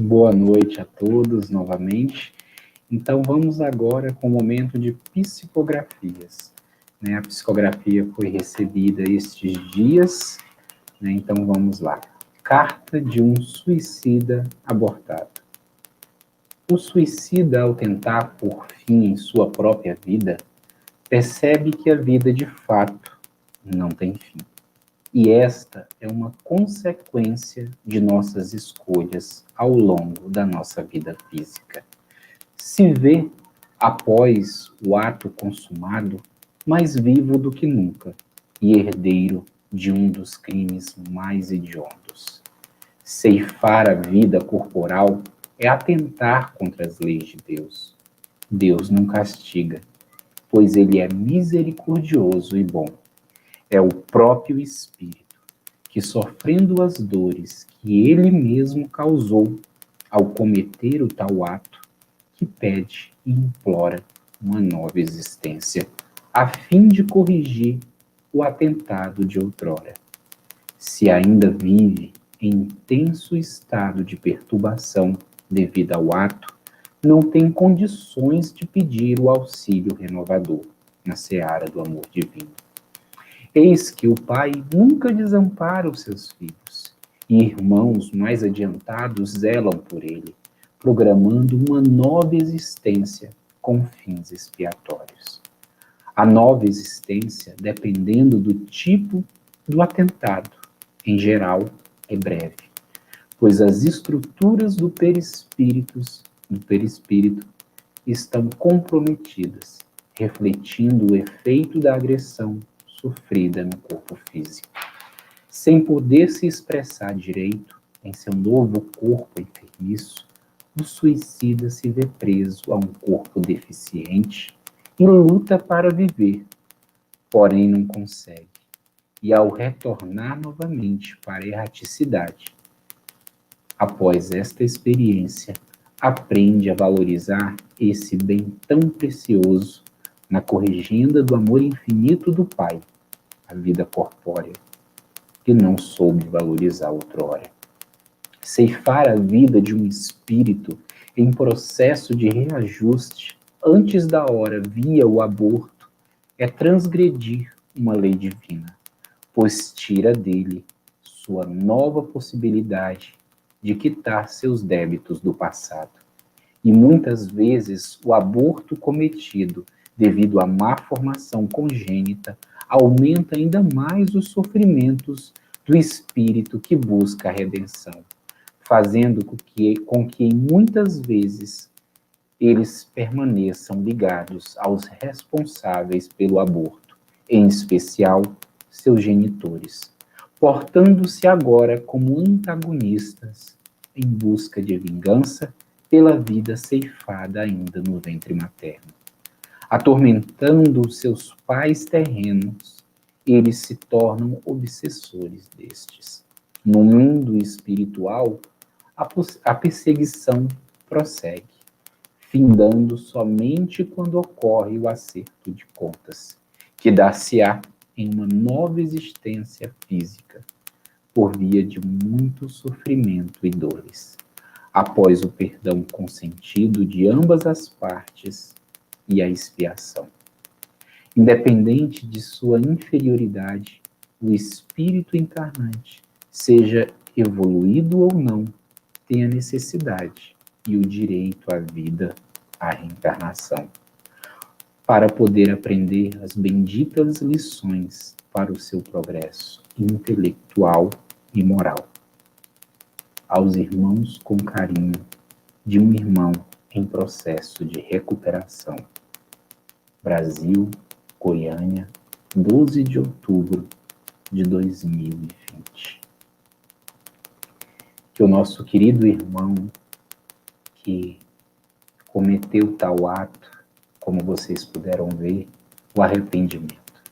Boa noite a todos novamente. Então vamos agora com o momento de psicografias. A psicografia foi recebida estes dias, então vamos lá. Carta de um suicida abortado. O suicida, ao tentar por fim em sua própria vida, percebe que a vida de fato não tem fim. E esta é uma consequência de nossas escolhas ao longo da nossa vida física. Se vê, após o ato consumado, mais vivo do que nunca e herdeiro de um dos crimes mais hediondos. Ceifar a vida corporal é atentar contra as leis de Deus. Deus não castiga, pois ele é misericordioso e bom. É o próprio Espírito que, sofrendo as dores que ele mesmo causou ao cometer o tal ato, que pede e implora uma nova existência, a fim de corrigir o atentado de outrora. Se ainda vive em intenso estado de perturbação devido ao ato, não tem condições de pedir o auxílio renovador na seara do amor divino. Eis que o Pai nunca desampara os seus filhos, e irmãos mais adiantados zelam por ele, programando uma nova existência com fins expiatórios. A nova existência, dependendo do tipo do atentado, em geral, é breve, pois as estruturas do perispírito estão comprometidas, refletindo o efeito da agressão sofrida no corpo físico. Sem poder se expressar direito em seu novo corpo enfermiço, o suicida se vê preso a um corpo deficiente e luta para viver, porém não consegue. E ao retornar novamente para a erraticidade, após esta experiência, aprende a valorizar esse bem tão precioso na corrigenda do amor infinito do Pai, a vida corpórea, que não soube valorizar outrora. Ceifar a vida de um espírito em processo de reajuste antes da hora via o aborto é transgredir uma lei divina, pois tira dele sua nova possibilidade de quitar seus débitos do passado. E muitas vezes o aborto cometido devido à má formação congênita aumenta ainda mais os sofrimentos do espírito que busca a redenção, fazendo com que muitas vezes eles permaneçam ligados aos responsáveis pelo aborto, em especial seus genitores, portando-se agora como antagonistas em busca de vingança pela vida ceifada ainda no ventre materno. Atormentando seus pais terrenos, eles se tornam obsessores destes. No mundo espiritual, a perseguição prossegue, findando somente quando ocorre o acerto de contas, que dar-se-á em uma nova existência física, por via de muito sofrimento e dores, após o perdão consentido de ambas as partes e a expiação. Independente de sua inferioridade, o espírito encarnante, seja evoluído ou não, tem a necessidade e o direito à vida, à reencarnação, para poder aprender as benditas lições para o seu progresso intelectual e moral. Aos irmãos com carinho de um irmão em processo de recuperação. Brasil, Goiânia, 12 de outubro de 2020. Que o nosso querido irmão que cometeu tal ato, como vocês puderam ver, o arrependimento,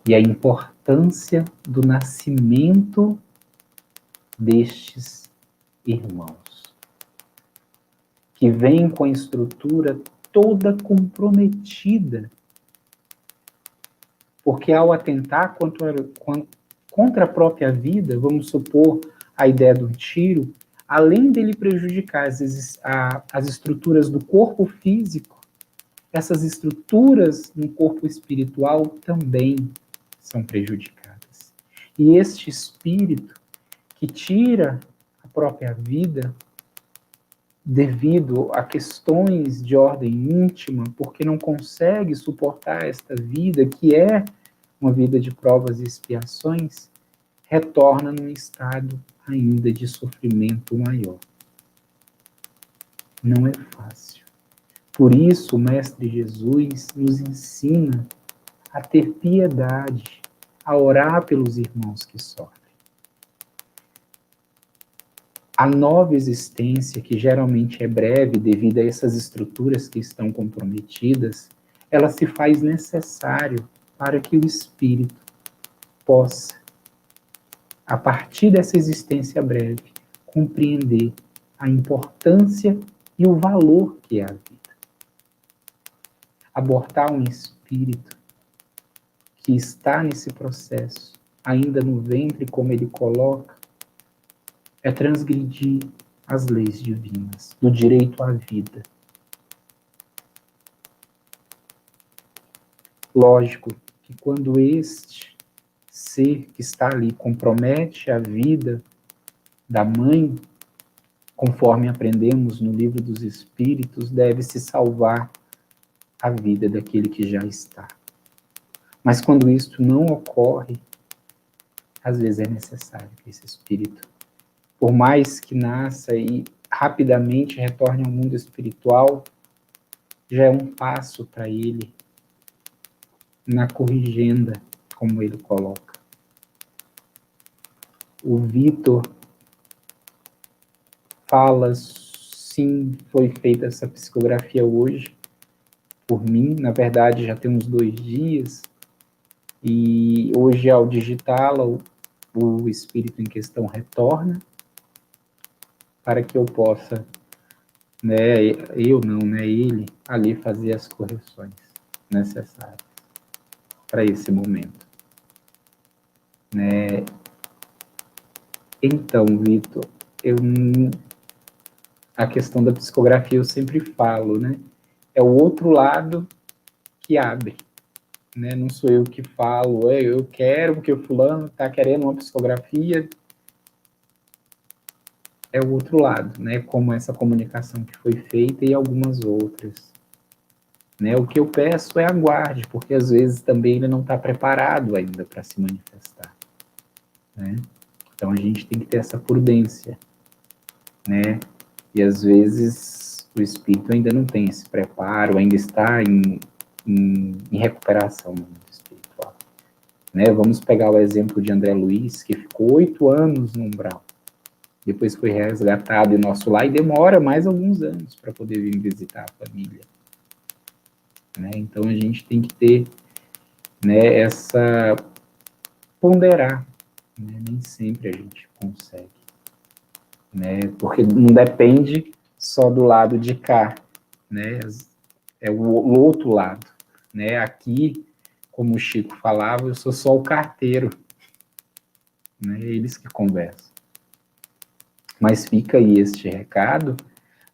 e a importância do nascimento destes irmãos, que vêm com a estrutura toda comprometida, porque ao atentar contra a própria vida, vamos supor a ideia do tiro, além dele prejudicar as estruturas do corpo físico, essas estruturas no corpo espiritual também são prejudicadas. E este espírito que tira a própria vida devido a questões de ordem íntima, porque não consegue suportar esta vida, que é uma vida de provas e expiações, retorna num estado ainda de sofrimento maior. Não é fácil. Por isso, o Mestre Jesus nos ensina a ter piedade, a orar pelos irmãos que sofrem. A nova existência, que geralmente é breve devido a essas estruturas que estão comprometidas, ela se faz necessário para que o espírito possa, a partir dessa existência breve, compreender a importância e o valor que é a vida. Abortar um espírito que está nesse processo, ainda no ventre, como ele coloca, é transgredir as leis divinas, do direito à vida. Lógico que quando este ser que está ali compromete a vida da mãe, conforme aprendemos no Livro dos Espíritos, deve-se salvar a vida daquele que já está. Mas quando isto não ocorre, às vezes é necessário que esse espírito, por mais que nasça e rapidamente retorne ao mundo espiritual, já é um passo para ele na corrigenda, como ele coloca. O Vitor fala, sim, foi feita essa psicografia hoje, por mim, na verdade já tem uns 2 dias, e hoje ao digitá-la, o espírito em questão retorna, para que eu possa, ele, ali fazer as correções necessárias para esse momento. Então, Vitor, a questão da psicografia eu sempre falo, é o outro lado que abre, não sou eu que falo, eu quero porque o fulano está querendo uma psicografia, é o outro lado, como essa comunicação que foi feita e algumas outras. O que eu peço é aguarde, porque às vezes também ele não está preparado ainda para se manifestar. Então a gente tem que ter essa prudência. E às vezes o espírito ainda não tem esse preparo, ainda está em recuperação no mundo espiritual. Vamos pegar o exemplo de André Luiz, que ficou 8 anos no umbral. Depois foi resgatado em nosso lar e demora mais alguns anos para poder vir visitar a família. Então a gente tem que ter essa ponderar. Nem sempre a gente consegue. Porque não depende só do lado de cá. É o outro lado. Aqui, como o Chico falava, eu sou só o carteiro. Eles que conversam. Mas fica aí este recado,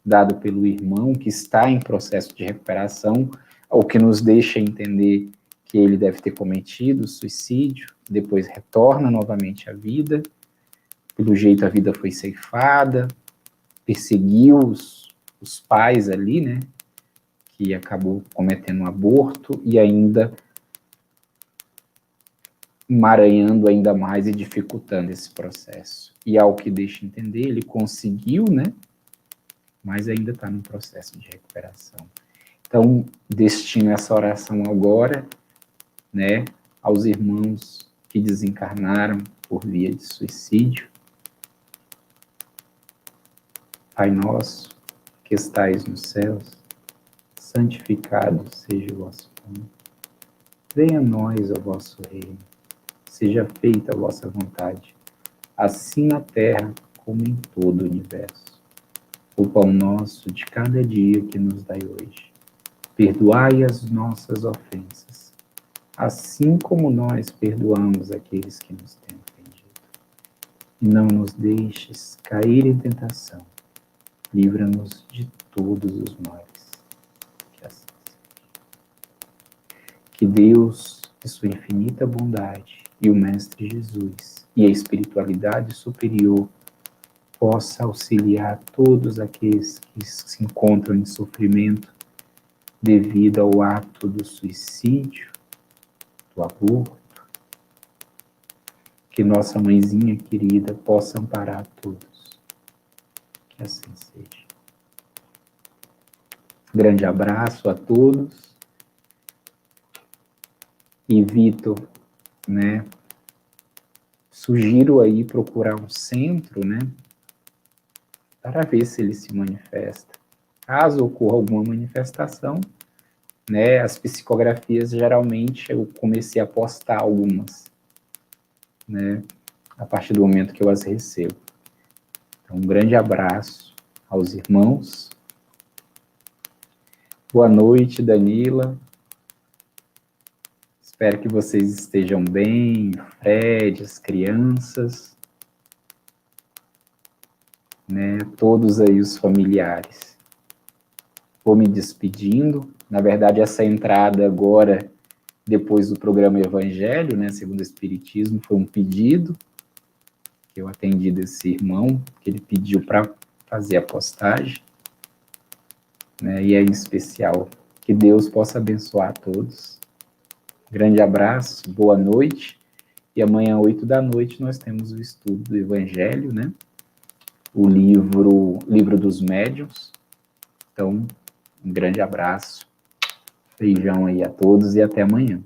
dado pelo irmão que está em processo de recuperação, o que nos deixa entender que ele deve ter cometido suicídio, depois retorna novamente à vida, pelo jeito a vida foi ceifada, perseguiu os pais ali, que acabou cometendo um aborto e ainda emaranhando ainda mais e dificultando esse processo. E ao que deixa entender, ele conseguiu, mas ainda está num processo de recuperação. Então, destino essa oração agora, aos irmãos que desencarnaram por via de suicídio. Pai nosso, que estais nos céus, santificado seja o vosso nome. Venha a nós o vosso reino. Seja feita a vossa vontade, assim na terra como em todo o universo. O pão nosso de cada dia que nos dai hoje. Perdoai as nossas ofensas, assim como nós perdoamos aqueles que nos têm ofendido. e não nos deixes cair em tentação. Livra-nos de todos os males. Que assim seja. Que Deus, de sua infinita bondade, e o Mestre Jesus, e a espiritualidade superior, possa auxiliar todos aqueles que se encontram em sofrimento devido ao ato do suicídio, do aborto. Que nossa mãezinha querida possa amparar todos. Que assim seja. Grande abraço a todos. E Vitor, né, sugiro aí procurar um centro, né, para ver se ele se manifesta. Caso ocorra alguma manifestação, né, as psicografias geralmente eu comecei a postar algumas, né, a partir do momento que eu as recebo. Então, um grande abraço aos irmãos. Boa noite, Danila. Espero que vocês estejam bem, Fred, as crianças, né, todos aí os familiares. Vou me despedindo. Na verdade, essa entrada agora, depois do programa Evangelho, né, segundo o Espiritismo, foi um pedido que eu atendi desse irmão, que ele pediu para fazer a postagem, né, e é em especial que Deus possa abençoar a todos. Grande abraço, boa noite, e amanhã, 8 da noite, nós temos o estudo do Evangelho, né, o livro dos Médiuns. Então, um grande abraço, beijão aí a todos e até amanhã.